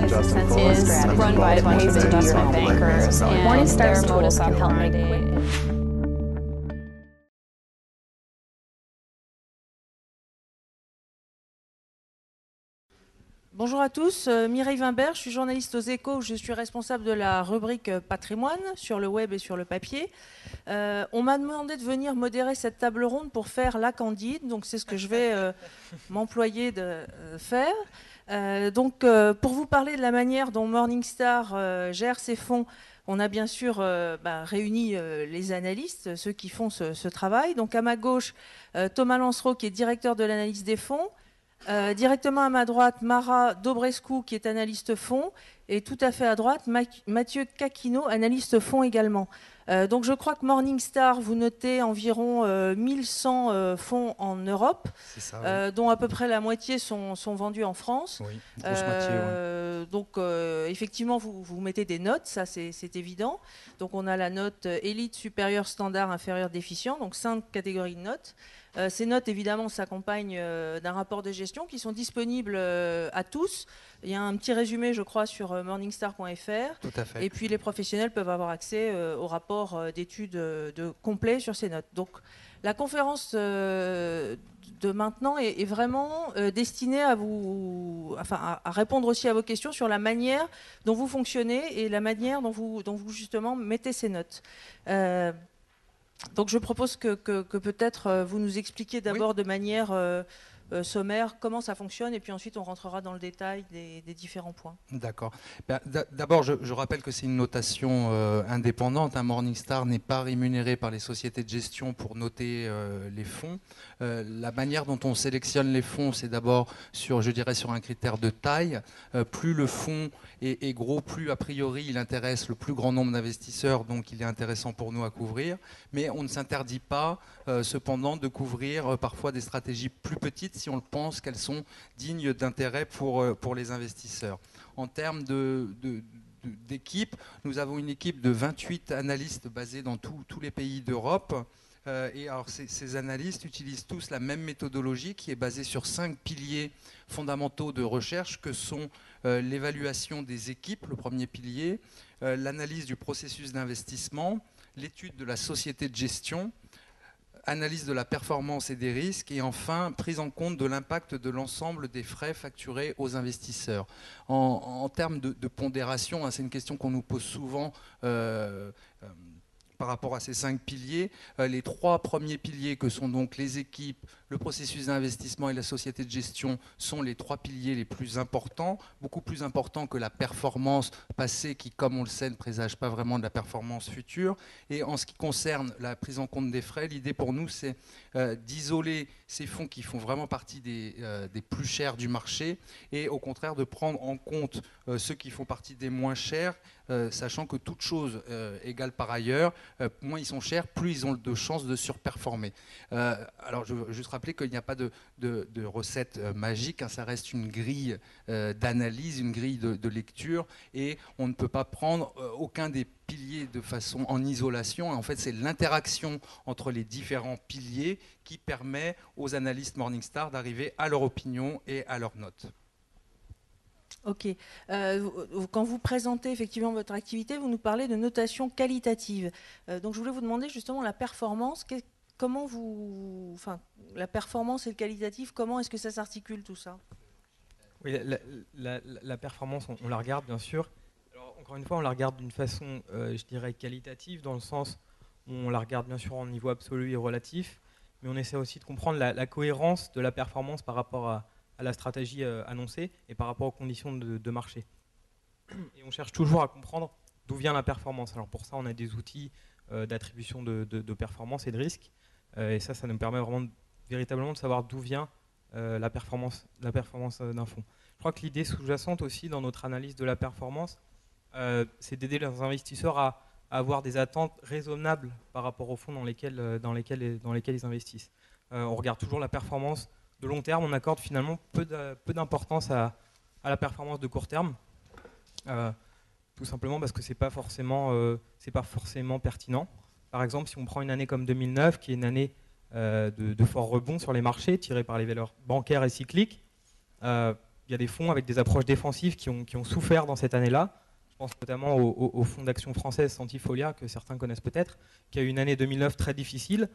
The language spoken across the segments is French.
Sense is run by a bunch of investment bankers, and their modus operandi. Bonjour à tous, Mireille Wimbert, je suis journaliste aux Échos, je suis responsable de la rubrique patrimoine sur le web et sur le papier. On m'a demandé de venir modérer cette table ronde pour faire la Candide, donc c'est ce que je vais m'employer de faire. Pour vous parler de la manière dont Morningstar gère ses fonds, on a bien sûr réuni les analystes, ceux qui font ce travail. Donc à ma gauche, Thomas Lancereau qui est directeur de l'analyse des fonds. Directement à ma droite, Mara Dobrescu, qui est analyste fonds, et tout à fait à droite, Mathieu Caquino, analyste fonds également. Donc je crois que Morningstar, vous notez environ 1100 fonds en Europe, ça, oui. dont à peu près la moitié sont vendus en France. Oui, une grosse moitié. Ouais. Donc effectivement, vous mettez des notes, ça c'est évident. Donc on a la note élite, supérieure, standard, inférieur, déficient, donc 5 catégories de notes. Ces notes, évidemment, s'accompagnent d'un rapport de gestion qui sont disponibles à tous. Il y a un petit résumé, je crois, sur morningstar.fr. Tout à fait. Et puis, les professionnels peuvent avoir accès au rapport d'études complet sur ces notes. Donc, la conférence de maintenant est vraiment destinée à à répondre aussi à vos questions sur la manière dont vous fonctionnez et la manière dont vous justement, mettez ces notes. Donc je propose que peut-être vous nous expliquiez d'abord de manière sommaire comment ça fonctionne et puis ensuite on rentrera dans le détail des différents points. D'accord. D'abord, je rappelle que c'est une notation indépendante. Morningstar n'est pas rémunéré par les sociétés de gestion pour noter les fonds. La manière dont on sélectionne les fonds, c'est d'abord sur un critère de taille. Plus le fonds est gros, plus a priori il intéresse le plus grand nombre d'investisseurs, donc il est intéressant pour nous à couvrir. Mais on ne s'interdit pas cependant de couvrir parfois des stratégies plus petites si on pense qu'elles sont dignes d'intérêt pour les investisseurs. En termes d'équipe, nous avons une équipe de 28 analystes basés dans tous les pays d'Europe. Et alors ces analystes utilisent tous la même méthodologie qui est basée sur 5 piliers fondamentaux de recherche que sont l'évaluation des équipes, le premier pilier, l'analyse du processus d'investissement, l'étude de la société de gestion, analyse de la performance et des risques, et enfin prise en compte de l'impact de l'ensemble des frais facturés aux investisseurs. En termes de pondération, c'est une question qu'on nous pose souvent par rapport à ces 5 piliers. Les 3 premiers piliers que sont donc les équipes, le processus d'investissement et la société de gestion sont les 3 piliers les plus importants, beaucoup plus importants que la performance passée qui, comme on le sait, ne présage pas vraiment de la performance future. Et en ce qui concerne la prise en compte des frais, l'idée pour nous, c'est d'isoler ces fonds qui font vraiment partie des plus chers du marché et au contraire de prendre en compte ceux qui font partie des moins chers, sachant que toute chose égale par ailleurs, moins ils sont chers, plus ils ont de chances de surperformer. Alors je veux juste rappeler qu'il n'y a pas de recette magique, ça reste une grille d'analyse, une grille de lecture, et on ne peut pas prendre aucun des piliers de façon en isolation. En fait, c'est l'interaction entre les différents piliers qui permet aux analystes Morningstar d'arriver à leur opinion et à leurs notes. Ok. Quand vous présentez effectivement votre activité, vous nous parlez de notation qualitative. Donc je voulais vous demander justement la performance. La performance et le qualitatif, comment est-ce que ça s'articule tout ça? Oui, la performance, on la regarde bien sûr. Alors, encore une fois, on la regarde d'une façon, je dirais, qualitative, dans le sens où on la regarde bien sûr en niveau absolu et relatif, mais on essaie aussi de comprendre la cohérence de la performance par rapport à la stratégie annoncée et par rapport aux conditions de marché. Et on cherche toujours à comprendre d'où vient la performance. Alors pour ça, on a des outils d'attribution de performance et de risque. Et ça nous permet vraiment véritablement de savoir d'où vient la performance d'un fonds. Je crois que l'idée sous-jacente aussi dans notre analyse de la performance, c'est d'aider les investisseurs à avoir des attentes raisonnables par rapport aux fonds dans lesquels ils investissent. On regarde toujours la performance de long terme, on accorde finalement peu d'importance à la performance de court terme, tout simplement parce que c'est pas forcément pertinent. Par exemple, si on prend une année comme 2009, qui est une année de fort rebond sur les marchés, tirée par les valeurs bancaires et cycliques, il y a des fonds avec des approches défensives qui ont souffert dans cette année-là. Je pense notamment au Fonds d'action française Centifolia, que certains connaissent peut-être, qui a eu une année 2009 très difficile.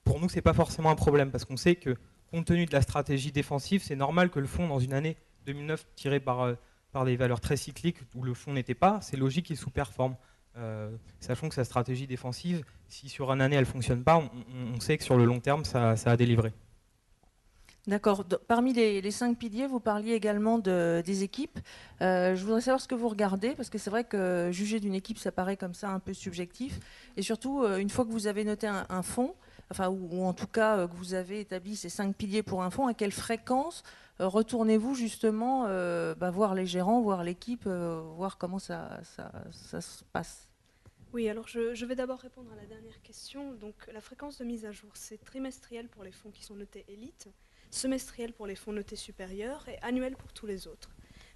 Pour nous, ce n'est pas forcément un problème, parce qu'on sait que, compte tenu de la stratégie défensive, c'est normal que le fonds, dans une année 2009 tirée par des valeurs très cycliques où le fonds n'était pas, c'est logique qu'il sous-performe. Sachant que sa stratégie défensive, si sur une année elle ne fonctionne pas, on sait que sur le long terme, ça a délivré. D'accord. Parmi les 5 piliers, vous parliez également des équipes. Je voudrais savoir ce que vous regardez, parce que c'est vrai que juger d'une équipe, ça paraît comme ça un peu subjectif. Et surtout, une fois que vous avez noté un fonds, enfin, ou en tout cas que vous avez établi ces 5 piliers pour un fonds, à quelle fréquence retournez-vous justement voir les gérants, voir l'équipe, voir comment ça se passe? Oui, alors je vais d'abord répondre à la dernière question. Donc la fréquence de mise à jour, c'est trimestriel pour les fonds qui sont notés élite, semestriel pour les fonds notés supérieurs et annuel pour tous les autres.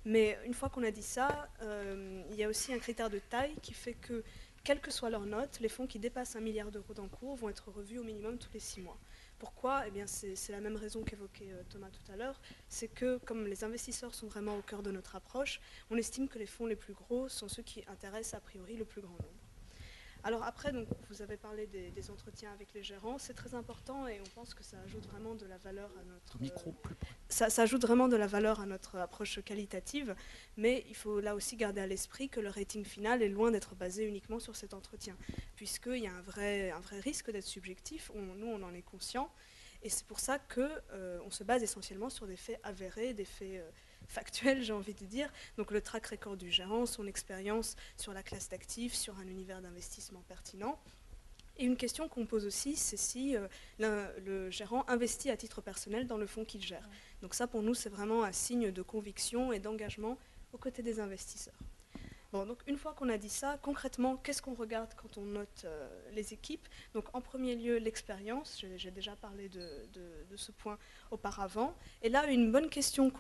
Mais une fois qu'on a dit ça, il y a aussi un critère de taille qui fait que, quelle que soit leur note, les fonds qui dépassent 1 milliard d'euros d'encours vont être revus au minimum tous les 6 mois. Pourquoi ? Eh bien, c'est la même raison qu'évoquait Thomas tout à l'heure, c'est que comme les investisseurs sont vraiment au cœur de notre approche, on estime que les fonds les plus gros sont ceux qui intéressent a priori le plus grand nombre. Alors après, donc, vous avez parlé des entretiens avec les gérants, c'est très important et on pense que ça ajoute vraiment de la valeur à notre ça ajoute vraiment de la valeur à notre approche qualitative, mais il faut là aussi garder à l'esprit que le rating final est loin d'être basé uniquement sur cet entretien, puisqu'il y a un vrai risque d'être subjectif, nous on en est conscient, et c'est pour ça qu'on se base essentiellement sur des faits avérés, des faits factuel, j'ai envie de dire. Donc le track record du gérant, son expérience sur la classe d'actifs, sur un univers d'investissement pertinent. Et une question qu'on pose aussi, c'est si le gérant investit à titre personnel dans le fonds qu'il gère. Donc ça, pour nous, c'est vraiment un signe de conviction et d'engagement aux côtés des investisseurs. Bon, donc une fois qu'on a dit ça, concrètement, qu'est-ce qu'on regarde quand on note les équipes? Donc en premier lieu, l'expérience. J'ai déjà parlé de ce point auparavant. Et là, une bonne question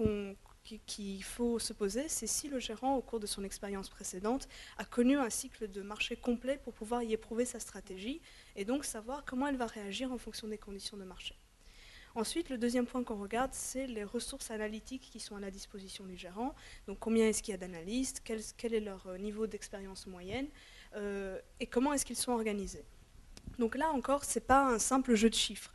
qu'il faut se poser, c'est si le gérant, au cours de son expérience précédente, a connu un cycle de marché complet pour pouvoir y éprouver sa stratégie et donc savoir comment elle va réagir en fonction des conditions de marché. Ensuite, le deuxième point qu'on regarde, c'est les ressources analytiques qui sont à la disposition du gérant. Donc combien est-ce qu'il y a d'analystes, quel est leur niveau d'expérience moyenne et comment est-ce qu'ils sont organisés. Donc là encore, ce n'est pas un simple jeu de chiffres.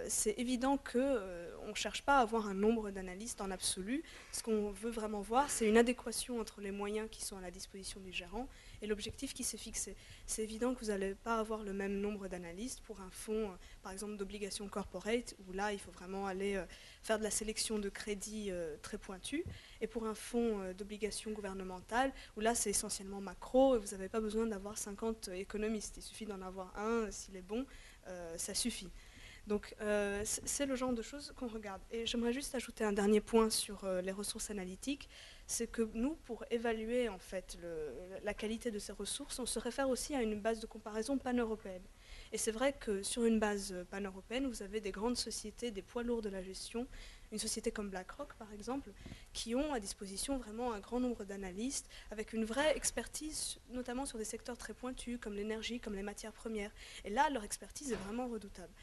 C'est évident qu'on ne cherche pas à avoir un nombre d'analystes en absolu. Ce qu'on veut vraiment voir, c'est une adéquation entre les moyens qui sont à la disposition du gérant et l'objectif qui s'est fixé. C'est évident que vous n'allez pas avoir le même nombre d'analystes pour un fonds, par exemple, d'obligations corporate, où là, il faut vraiment aller faire de la sélection de crédits très pointue. Et pour un fonds d'obligations gouvernementales, où là, c'est essentiellement macro, et vous n'avez pas besoin d'avoir 50 économistes. Il suffit d'en avoir un, s'il est bon, ça suffit. Donc c'est le genre de choses qu'on regarde. Et j'aimerais juste ajouter un dernier point sur les ressources analytiques, c'est que nous, pour évaluer en fait la qualité de ces ressources, on se réfère aussi à une base de comparaison pan-européenne. Et c'est vrai que sur une base pan-européenne, vous avez des grandes sociétés, des poids lourds de la gestion, une société comme BlackRock par exemple, qui ont à disposition vraiment un grand nombre d'analystes avec une vraie expertise, notamment sur des secteurs très pointus comme l'énergie, comme les matières premières. Et là, leur expertise est vraiment redoutable.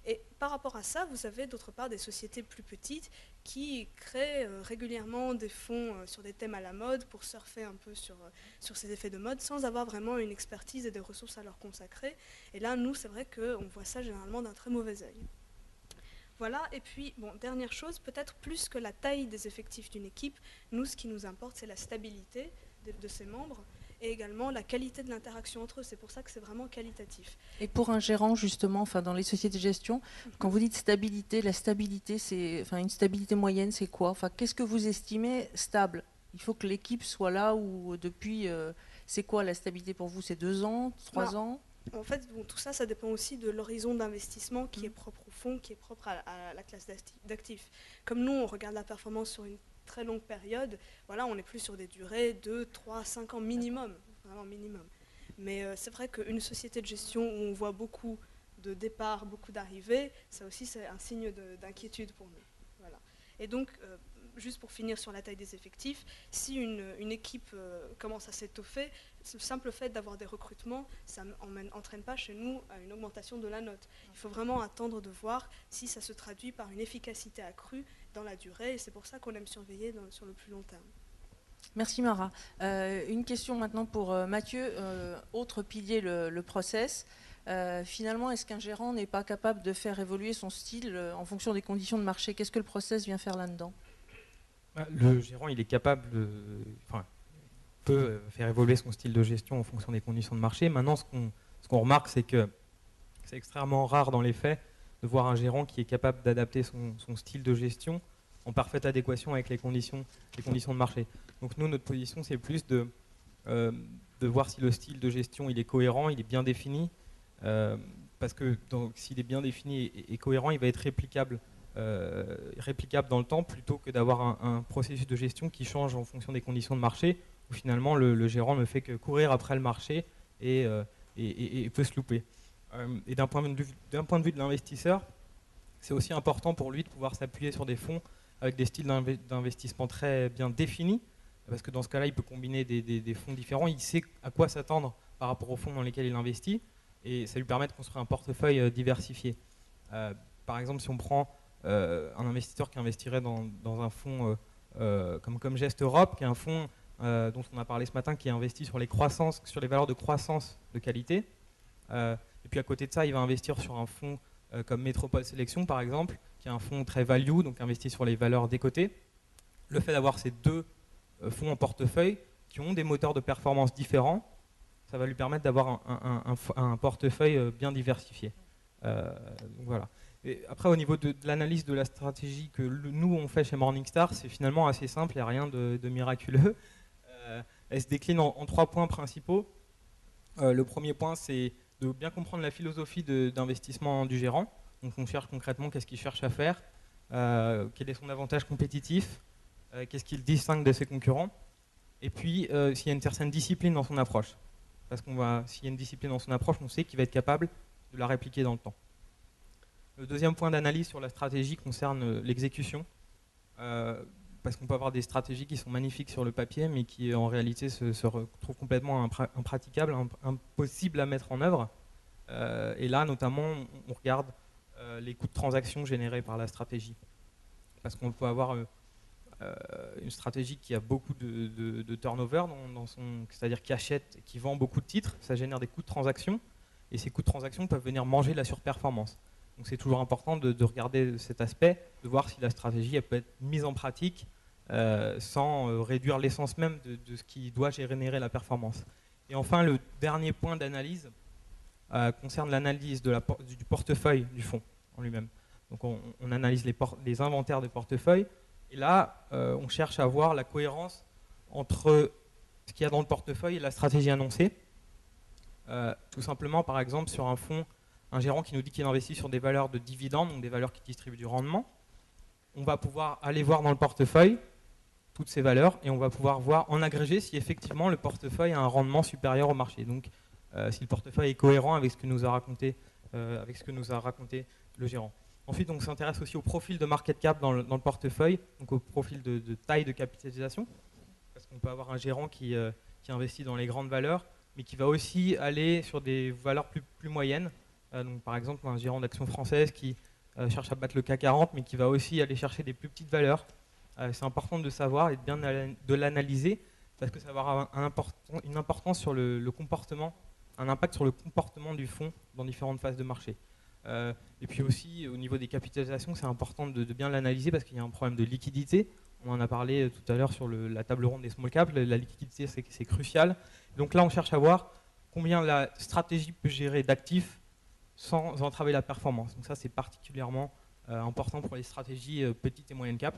Et par rapport à ça, vous avez d'autre part des sociétés plus petites qui créent régulièrement des fonds sur des thèmes à la mode pour surfer un peu sur ces effets de mode sans avoir vraiment une expertise et des ressources à leur consacrer. Et là, nous, c'est vrai qu'on voit ça généralement d'un très mauvais œil. Voilà, et puis, bon, dernière chose, peut-être plus que la taille des effectifs d'une équipe, nous, ce qui nous importe, c'est la stabilité de ses membres et également la qualité de l'interaction entre eux. C'est pour ça que c'est vraiment qualitatif. Et pour un gérant, justement, enfin, dans les sociétés de gestion, quand vous dites stabilité, la stabilité, c'est, enfin, une stabilité moyenne, c'est quoi? Enfin, qu'est-ce que vous estimez stable? Il faut que l'équipe soit là ou depuis... c'est quoi la stabilité pour vous? C'est 2 ans, 3 ans? En fait, bon, tout ça, ça dépend aussi de l'horizon d'investissement qui est propre au fonds, qui est propre à la classe d'actifs. Comme nous, on regarde la performance sur une très longue période, voilà, on est plus sur des durées de 3 à 5 ans minimum, vraiment minimum. Mais c'est vrai qu'une société de gestion où on voit beaucoup de départs, beaucoup d'arrivées, ça aussi c'est un signe d'inquiétude pour nous. Voilà. Et donc, juste pour finir sur la taille des effectifs, si une équipe commence à s'étoffer, ce simple fait d'avoir des recrutements, ça n'entraîne pas chez nous à une augmentation de la note. Il faut vraiment attendre de voir si ça se traduit par une efficacité accrue dans la durée, et c'est pour ça qu'on aime surveiller sur le plus long terme. Merci Mara. Une question maintenant pour Mathieu, autre pilier, le process. Finalement, est-ce qu'un gérant n'est pas capable de faire évoluer son style en fonction des conditions de marché? Qu'est-ce que le process vient faire là-dedans? Le gérant, il est capable, peut faire évoluer son style de gestion en fonction des conditions de marché. Maintenant, ce qu'on remarque, c'est que c'est extrêmement rare dans les faits de voir un gérant qui est capable d'adapter son style de gestion en parfaite adéquation avec les conditions de marché. Donc nous, notre position, c'est plus de voir si le style de gestion il est cohérent, il est bien défini, parce que s'il est bien défini et cohérent, il va être réplicable dans le temps, plutôt que d'avoir un processus de gestion qui change en fonction des conditions de marché, où finalement le gérant ne fait que courir après le marché et peut se louper. Et d'un point de vue de l'investisseur, c'est aussi important pour lui de pouvoir s'appuyer sur des fonds avec des styles d'investissement très bien définis, parce que dans ce cas-là, il peut combiner des fonds différents, il sait à quoi s'attendre par rapport aux fonds dans lesquels il investit, et ça lui permet de construire un portefeuille diversifié. Par exemple, si on prend un investisseur qui investirait dans un fonds comme Gest Europe, qui est un fonds dont on a parlé ce matin, qui est investi sur les valeurs de croissance de qualité, et puis à côté de ça, il va investir sur un fonds comme Métropole Sélection, par exemple, qui est un fonds très value, donc investi sur les valeurs décotées. Le fait d'avoir ces deux fonds en portefeuille qui ont des moteurs de performance différents, ça va lui permettre d'avoir un portefeuille bien diversifié. Donc voilà. Et après, au niveau de l'analyse de la stratégie que nous on fait chez Morningstar, c'est finalement assez simple, il n'y a rien de miraculeux. Elle se décline en 3 points principaux. Le premier point, c'est de bien comprendre la philosophie d'investissement du gérant. Donc on cherche concrètement qu'est-ce qu'il cherche à faire, quel est son avantage compétitif, qu'est-ce qui le distingue de ses concurrents, et puis s'il y a une certaine discipline dans son approche. Parce s'il y a une discipline dans son approche, on sait qu'il va être capable de la répliquer dans le temps. Le deuxième point d'analyse sur la stratégie concerne l'exécution, parce qu'on peut avoir des stratégies qui sont magnifiques sur le papier, mais qui en réalité se retrouvent complètement impraticables, impossibles à mettre en œuvre. Et là, notamment, on regarde les coûts de transaction générés par la stratégie. Parce qu'on peut avoir une stratégie qui a beaucoup de turnover, c'est-à-dire qui achète et qui vend beaucoup de titres, ça génère des coûts de transaction, et ces coûts de transaction peuvent venir manger la surperformance. Donc c'est toujours important de regarder cet aspect, de voir si la stratégie elle peut être mise en pratique sans réduire l'essence même de ce qui doit générer la performance. Et enfin, le dernier point d'analyse concerne l'analyse du portefeuille du fonds en lui-même. Donc on analyse les inventaires de portefeuille, et là on cherche à voir la cohérence entre ce qu'il y a dans le portefeuille et la stratégie annoncée. Tout simplement, par exemple, sur un fonds, un gérant qui nous dit qu'il investit sur des valeurs de dividendes, donc des valeurs qui distribuent du rendement, on va pouvoir aller voir dans le portefeuille toutes ces valeurs, et on va pouvoir voir en agrégé si effectivement le portefeuille a un rendement supérieur au marché. Donc si le portefeuille est cohérent avec ce que nous a raconté, le gérant. Ensuite, on s'intéresse aussi au profil de market cap dans le portefeuille, donc au profil de taille de capitalisation, parce qu'on peut avoir un gérant qui investit dans les grandes valeurs, mais qui va aussi aller sur des valeurs plus moyennes. Donc, par exemple, un gérant d'Action Française qui cherche à battre le CAC 40, mais qui va aussi aller chercher des plus petites valeurs. C'est important de savoir et de l'analyser, parce que ça va avoir une importance sur le comportement, un impact sur le comportement du fonds dans différentes phases de marché. Et puis aussi, au niveau des capitalisations, c'est important de bien l'analyser, parce qu'il y a un problème de liquidité. On en a parlé tout à l'heure sur la table ronde des small caps. La liquidité, c'est crucial. Donc là, on cherche à voir combien la stratégie peut gérer d'actifs sans entraver la performance. Donc ça, c'est particulièrement important pour les stratégies petites et moyennes cap.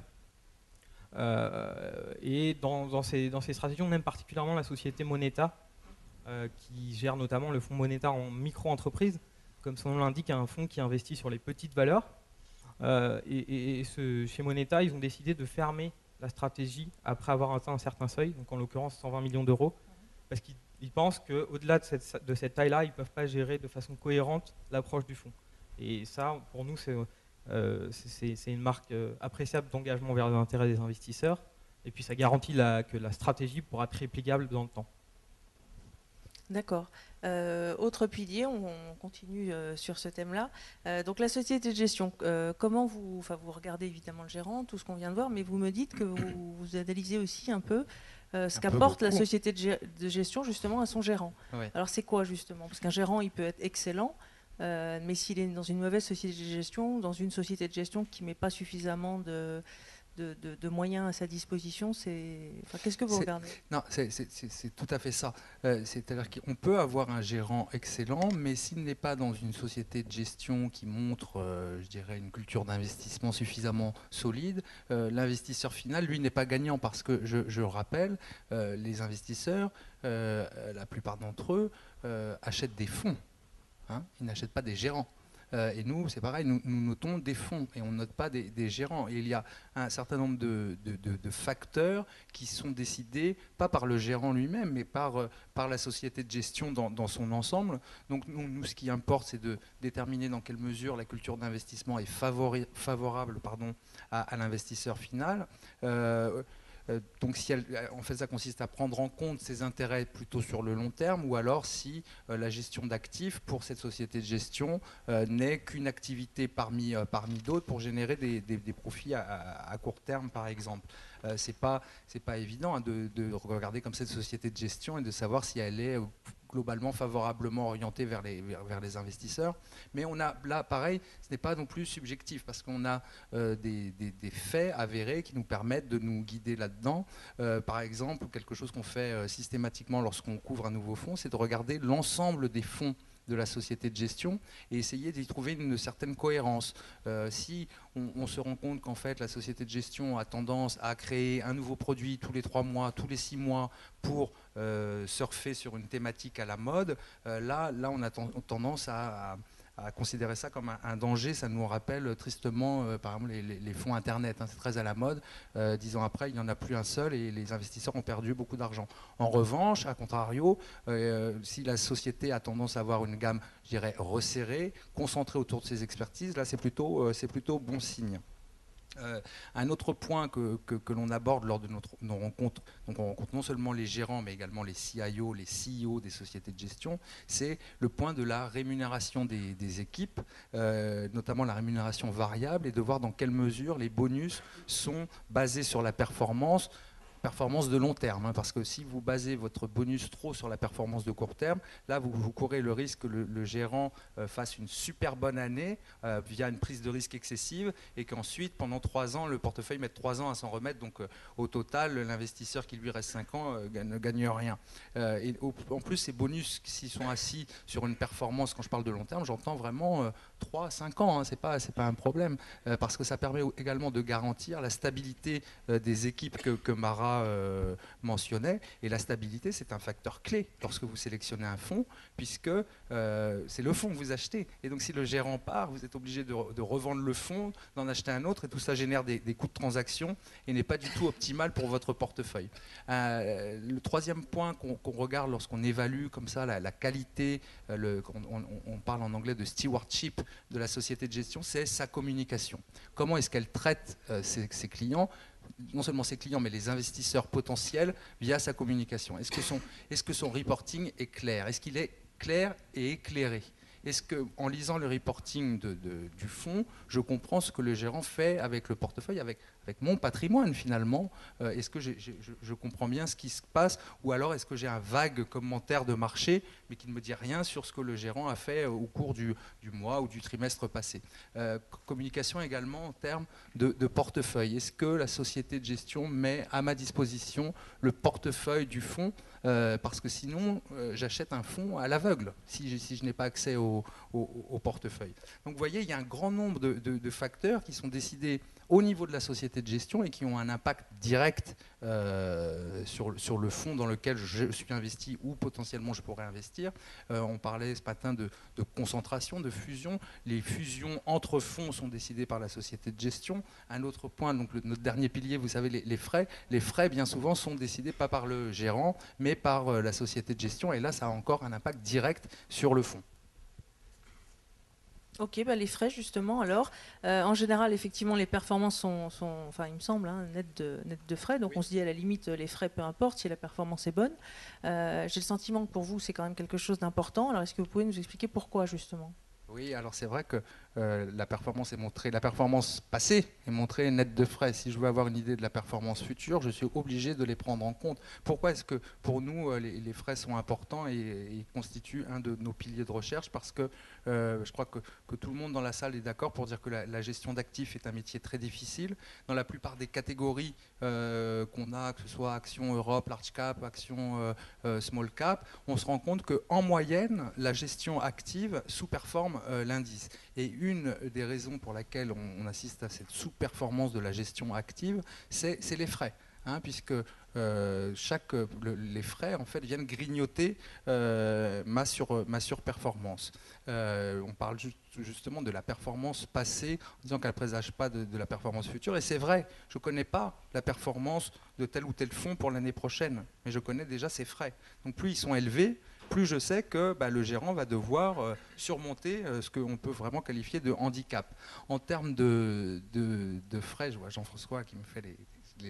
Et dans ces stratégies, on aime particulièrement la société Moneta, qui gère notamment le fonds Moneta en micro-entreprise. Comme son nom l'indique, un fonds qui investit sur les petites valeurs. Chez Moneta, ils ont décidé de fermer la stratégie après avoir atteint un certain seuil, donc en l'occurrence 120 millions d'euros, parce qu'ils pensent qu'au-delà de cette taille-là, ils ne peuvent pas gérer de façon cohérente l'approche du fonds. Et ça, pour nous, c'est une marque appréciable d'engagement vers l'intérêt des investisseurs, et puis ça garantit que la stratégie pourra être réplicable dans le temps. D'accord. Autre pilier, on continue sur ce thème-là. Donc la société de gestion, comment vous regardez évidemment le gérant, tout ce qu'on vient de voir, mais vous me dites que vous analysez aussi un peu ce qu'apporte la société de gestion justement à son gérant. Oui. Alors c'est quoi justement? Parce qu'un gérant, il peut être excellent, mais s'il est dans une mauvaise société de gestion, dans une société de gestion qui ne met pas suffisamment de moyens à sa disposition, qu'est-ce que vous regardez? Non, c'est tout à fait ça. C'est-à-dire qu'on peut avoir un gérant excellent, mais s'il n'est pas dans une société de gestion qui montre, je dirais, une culture d'investissement suffisamment solide, l'investisseur final, lui, n'est pas gagnant parce que, je rappelle, les investisseurs, la plupart d'entre eux, achètent des fonds. Hein, ils n'achètent pas des gérants. Et nous, c'est pareil, nous notons des fonds et on ne note pas des gérants. Et il y a un certain nombre de facteurs qui sont décidés, pas par le gérant lui-même, mais par la société de gestion dans son ensemble. Donc nous, ce qui importe, c'est de déterminer dans quelle mesure la culture d'investissement est favorable à l'investisseur final. Donc si en fait ça consiste à prendre en compte ses intérêts plutôt sur le long terme, ou alors si la gestion d'actifs pour cette société de gestion n'est qu'une activité parmi d'autres pour générer des profits à court terme par exemple. C'est pas évident de regarder comme cette société de gestion et de savoir si elle est globalement favorablement orientée vers les investisseurs. Mais on a là, pareil, ce n'est pas non plus subjectif parce qu'on a des faits avérés qui nous permettent de nous guider là-dedans. Par exemple, quelque chose qu'on fait systématiquement lorsqu'on couvre un nouveau fonds, c'est de regarder l'ensemble des fonds de la société de gestion et essayer d'y trouver une certaine cohérence. Si on se rend compte qu'en fait la société de gestion a tendance à créer un nouveau produit tous les 3 mois, tous les 6 mois pour surfer sur une thématique à la mode, là on a tendance à considérer ça comme un danger. Ça nous rappelle tristement par exemple les fonds internet, hein, c'est très à la mode. 10 ans après il n'y en a plus un seul et les investisseurs ont perdu beaucoup d'argent. En revanche, à contrario, si la société a tendance à avoir une gamme, je dirais, resserrée, concentrée autour de ses expertises, là c'est plutôt bon signe. Un autre point que l'on aborde lors de nos rencontres, donc on rencontre non seulement les gérants mais également les CIO, les CEO des sociétés de gestion, c'est le point de la rémunération des équipes, notamment la rémunération variable, et de voir dans quelle mesure les bonus sont basés sur la performance de long terme, hein, parce que si vous basez votre bonus trop sur la performance de court terme, là vous courez le risque que le gérant fasse une super bonne année via une prise de risque excessive et qu'ensuite pendant 3 ans le portefeuille mette 3 ans à s'en remettre, donc au total l'investisseur qui lui reste 5 ans ne gagne rien. Et en plus ces bonus, s'ils sont assis sur une performance, quand je parle de long terme, j'entends vraiment 3-5 ans, hein, c'est pas un problème, parce que ça permet également de garantir la stabilité des équipes que Mara mentionnait, et la stabilité c'est un facteur clé lorsque vous sélectionnez un fonds, puisque c'est le fonds que vous achetez, et donc si le gérant part, vous êtes obligé de revendre le fonds, d'en acheter un autre, et tout ça génère des coûts de transaction et n'est pas du tout optimal pour votre portefeuille. Le troisième point qu'on regarde lorsqu'on évalue comme ça la qualité, on parle en anglais de stewardship de la société de gestion, c'est sa communication. Comment est-ce qu'elle traite ses clients, non seulement ses clients, mais les investisseurs potentiels via sa communication. Est-ce que son reporting est clair? Est-ce qu'il est clair et éclairé? Est-ce qu'en lisant le reporting du fonds, je comprends ce que le gérant fait avec le portefeuille, avec mon patrimoine finalement? Est-ce que je comprends bien ce qui se passe, ou alors est-ce que j'ai un vague commentaire de marché mais qui ne me dit rien sur ce que le gérant a fait au cours du mois ou du trimestre passé? Communication également en termes de portefeuille. Est-ce que la société de gestion met à ma disposition le portefeuille du fonds, parce que sinon j'achète un fonds à l'aveugle si je n'ai pas accès au portefeuille. Donc vous voyez, il y a un grand nombre de facteurs qui sont décidés au niveau de la société de gestion et qui ont un impact direct sur le fonds dans lequel je suis investi ou potentiellement je pourrais investir. On parlait ce matin de concentration, de fusion. Les fusions entre fonds sont décidées par la société de gestion. Un autre point, donc notre dernier pilier, vous savez, les frais. Les frais, bien souvent, sont décidés pas par le gérant, mais par la société de gestion. Et là, ça a encore un impact direct sur le fonds. Ok, bah les frais justement. Alors, en général, effectivement, les performances sont enfin, il me semble, hein, nettes de frais. Donc, Oui. on se dit à la limite, les frais, peu importe, si la performance est bonne. J'ai le sentiment que pour vous, c'est quand même quelque chose d'important. Alors, est-ce que vous pouvez nous expliquer pourquoi justement? Oui, alors c'est vrai que la performance la performance passée est montrée nette de frais. Si je veux avoir une idée de la performance future, je suis obligé de les prendre en compte. Pourquoi est-ce que pour nous les frais sont importants et constituent un de nos piliers de recherche? Parce que je crois que tout le monde dans la salle est d'accord pour dire que la gestion d'actifs est un métier très difficile. Dans la plupart des catégories qu'on a, que ce soit Action Europe, Large Cap, Action Small Cap, on se rend compte qu'en moyenne, la gestion active sous-performe l'indice. Et une des raisons pour laquelle on assiste à cette sous-performance de la gestion active, c'est les frais. Puisque les frais en fait viennent grignoter ma surperformance. On parle justement de la performance passée en disant qu'elle ne présage pas de la performance future. Et c'est vrai, je ne connais pas la performance de tel ou tel fonds pour l'année prochaine, mais je connais déjà ses frais. Donc plus ils sont élevés, plus je sais que le gérant va devoir surmonter ce qu'on peut vraiment qualifier de handicap. En termes de frais, je vois Jean-François qui me fait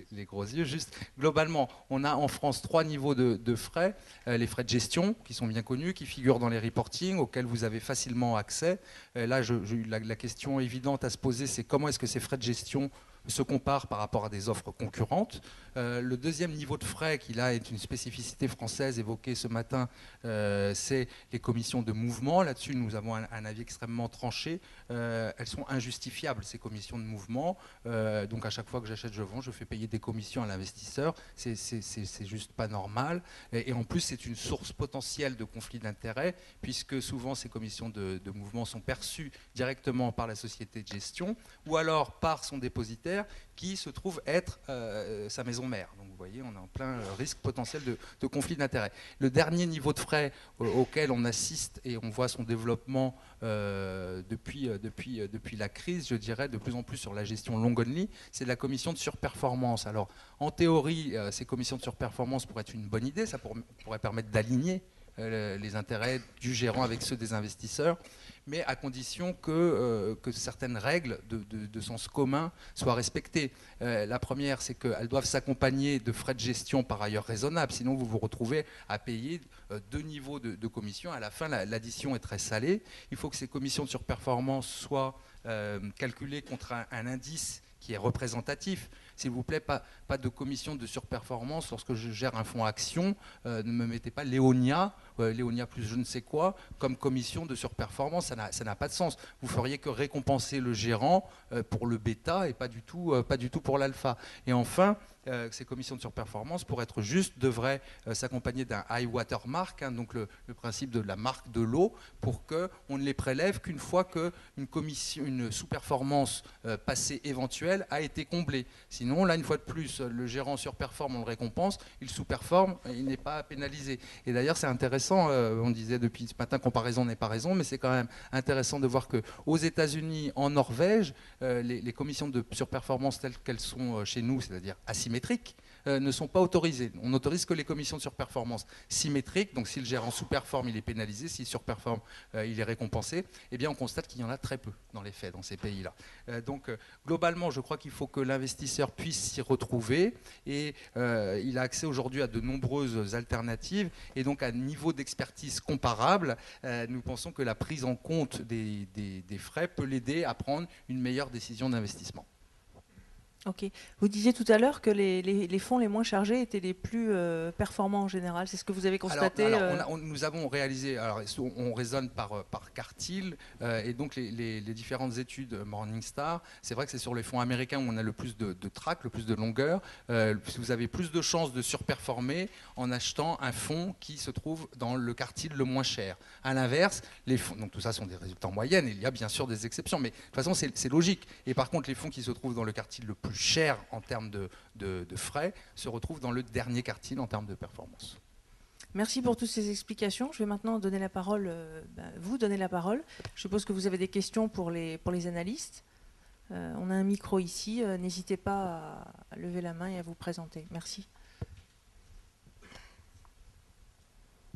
les gros yeux. Juste, globalement, on a en France 3 niveaux de frais. Les frais de gestion, qui sont bien connus, qui figurent dans les reportings, auxquels vous avez facilement accès. Là, la question évidente à se poser, c'est comment est-ce que ces frais de gestion se comparent par rapport à des offres concurrentes. Le deuxième niveau de frais, qui là est une spécificité française évoquée ce matin, c'est les commissions de mouvement. Là-dessus, nous avons un avis extrêmement tranché. Elles sont injustifiables, ces commissions de mouvement. Donc à chaque fois que j'achète, je vends, je fais payer des commissions à l'investisseur. C'est juste pas normal. Et en plus, c'est une source potentielle de conflit d'intérêts, puisque souvent ces commissions de mouvement sont perçues directement par la société de gestion, ou alors par son dépositaire, qui se trouve être sa maison mère. Donc vous voyez, on est en plein risque potentiel de conflit d'intérêts. Le dernier niveau de frais auquel on assiste et on voit son développement depuis la crise, je dirais, de plus en plus sur la gestion long only, c'est la commission de surperformance. Alors en théorie, ces commissions de surperformance pourraient être une bonne idée, ça pourrait permettre d'aligner les intérêts du gérant avec ceux des investisseurs, mais à condition que certaines règles de sens commun soient respectées. La première, c'est qu'elles doivent s'accompagner de frais de gestion par ailleurs raisonnables, sinon vous vous retrouvez à payer 2 niveaux de commission. À la fin, l'addition est très salée. Il faut que ces commissions de surperformance soient calculées contre un indice qui est représentatif. S'il vous plaît, pas de commission de surperformance lorsque je gère un fonds action. Ne me mettez pas Léonia plus je ne sais quoi, comme commission de surperformance. Ça n'a pas de sens. Vous feriez que récompenser le gérant pour le bêta et pas du tout pour l'alpha. Et enfin, ces commissions de surperformance, pour être justes, devraient s'accompagner d'un high water mark, donc le principe de la marque de l'eau, pour qu'on ne les prélève qu'une fois qu'une sous-performance passée éventuelle a été comblée. Sinon, là, une fois de plus, le gérant surperforme, on le récompense, il sous-performe, il n'est pas pénalisé. Et d'ailleurs, c'est intéressant, on disait depuis ce matin, comparaison n'est pas raison, mais c'est quand même intéressant de voir qu'aux États-Unis, en Norvège, les commissions de surperformance telles qu'elles sont chez nous, c'est-à-dire asymétriques, ne sont pas autorisées. On n'autorise que les commissions de surperformance symétriques. Donc si le gérant sous-performe, il est pénalisé. S'il surperforme, il est récompensé. Eh bien, on constate qu'il y en a très peu dans les faits, dans ces pays-là. Donc globalement, je crois qu'il faut que l'investisseur puisse s'y retrouver. Et il a accès aujourd'hui à de nombreuses alternatives. Et donc à un niveau d'expertise comparable, nous pensons que la prise en compte des frais peut l'aider à prendre une meilleure décision d'investissement. Ok. Vous disiez tout à l'heure que les fonds les moins chargés étaient les plus performants en général. C'est ce que vous avez constaté? Nous avons réalisé, on raisonne par quartile, et donc les différentes études Morningstar, c'est vrai que c'est sur les fonds américains où on a le plus de track, le plus de longueur. Vous avez plus de chances de surperformer en achetant un fonds qui se trouve dans le quartile le moins cher. À l'inverse, les fonds, donc tout ça sont des résultats en moyenne, il y a bien sûr des exceptions, mais de toute façon c'est logique. Et par contre, les fonds qui se trouvent dans le quartile le plus cher en termes de frais se retrouvent dans le dernier quartile en termes de performance. Merci pour toutes ces explications. Je vais maintenant donner la parole, vous donner la parole. Je suppose que vous avez des questions pour les analystes. On a un micro ici. N'hésitez pas à lever la main et à vous présenter. Merci.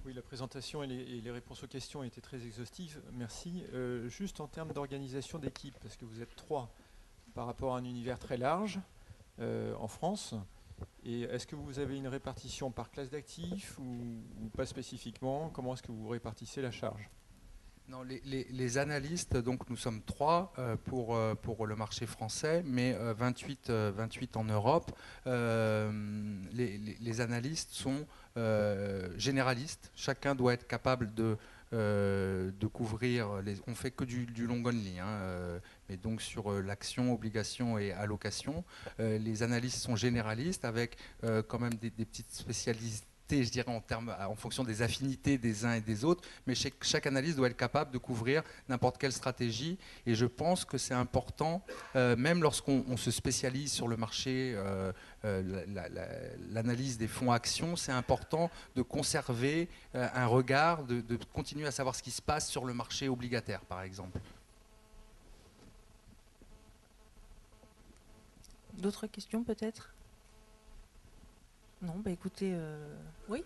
Oui, la présentation et les réponses aux questions étaient très exhaustives. Merci. Juste en termes d'organisation d'équipe, parce que vous êtes 3 par rapport à un univers très large en France. Et est-ce que vous avez une répartition par classe d'actifs ou pas spécifiquement? Comment est-ce que vous répartissez la charge? Non, les analystes, donc nous sommes 3 pour le marché français, mais 28 en Europe. Les analystes sont généralistes. Chacun doit être capable de couvrir. On ne fait que du long only, hein, mais donc sur l'action, obligation et allocation. Les analystes sont généralistes avec quand même des petites spécialités, je dirais, en fonction des affinités des uns et des autres, mais chaque analyste doit être capable de couvrir n'importe quelle stratégie, et je pense que c'est important, même lorsqu'on se spécialise sur le marché, l'analyse des fonds actions, c'est important de conserver un regard, de continuer à savoir ce qui se passe sur le marché obligataire, par exemple. D'autres questions peut-être? Non, bah écoutez, oui.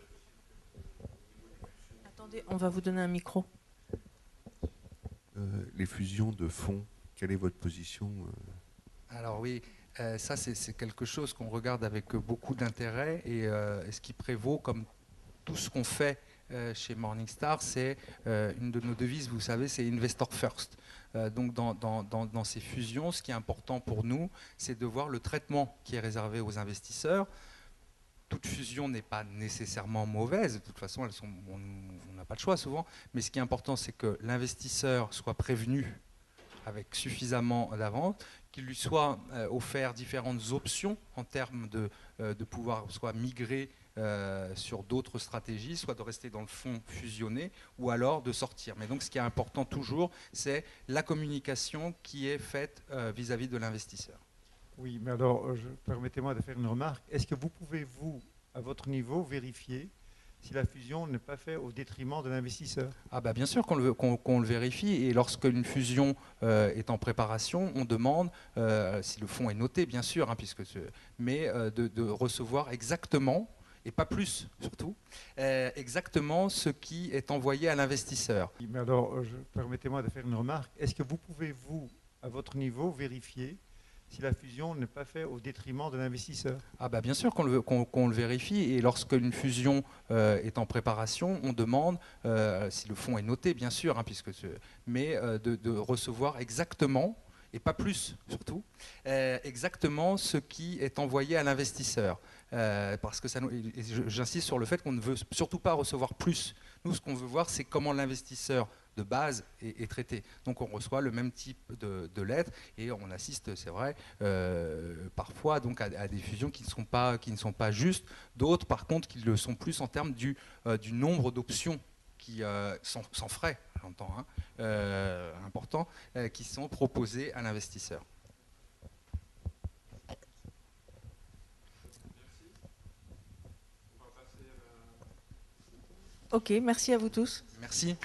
Attendez, on va vous donner un micro. Les fusions de fonds, quelle est votre position? Alors oui, ça c'est quelque chose qu'on regarde avec beaucoup d'intérêt, et ce qui prévaut, comme tout ce qu'on fait chez Morningstar, c'est une de nos devises, vous savez, c'est Investor First. Donc dans ces fusions, ce qui est important pour nous, c'est de voir le traitement qui est réservé aux investisseurs. Toute fusion n'est pas nécessairement mauvaise, de toute façon on n'a pas le choix souvent, mais ce qui est important, c'est que l'investisseur soit prévenu avec suffisamment d'avance, qu'il lui soit offert différentes options en termes de pouvoir soit migrer sur d'autres stratégies, soit de rester dans le fonds fusionné, ou alors de sortir. Mais donc ce qui est important toujours, c'est la communication qui est faite vis-à-vis de l'investisseur. Oui, mais alors, permettez-moi de faire une remarque. Est-ce que vous pouvez, vous, à votre niveau, vérifier si la fusion n'est pas faite au détriment de l'investisseur? Ah bah bien sûr qu'on le vérifie, et lorsqu'une fusion est en préparation, on demande, si le fonds est noté bien sûr, hein, mais de recevoir exactement, et pas plus surtout, exactement ce qui est envoyé à l'investisseur. Oui, mais alors, permettez-moi de faire une remarque. Est-ce que vous pouvez, vous, à votre niveau, vérifier si la fusion n'est pas faite au détriment de l'investisseur? Ah bah bien sûr qu'on le vérifie, et lorsqu'une fusion est en préparation, on demande, si le fonds est noté bien sûr, hein, mais de recevoir exactement, et pas plus surtout, exactement ce qui est envoyé à l'investisseur. Parce que j'insiste sur le fait qu'on ne veut surtout pas recevoir plus. Nous, ce qu'on veut voir, c'est comment l'investisseur de base est traité. Donc on reçoit le même type de lettres, et on assiste, c'est vrai, parfois donc à des fusions qui ne sont pas justes, d'autres par contre qui le sont plus en termes du nombre d'options qui sans frais, j'entends, hein, important, qui sont proposées à l'investisseur. Ok, merci à vous tous. Merci.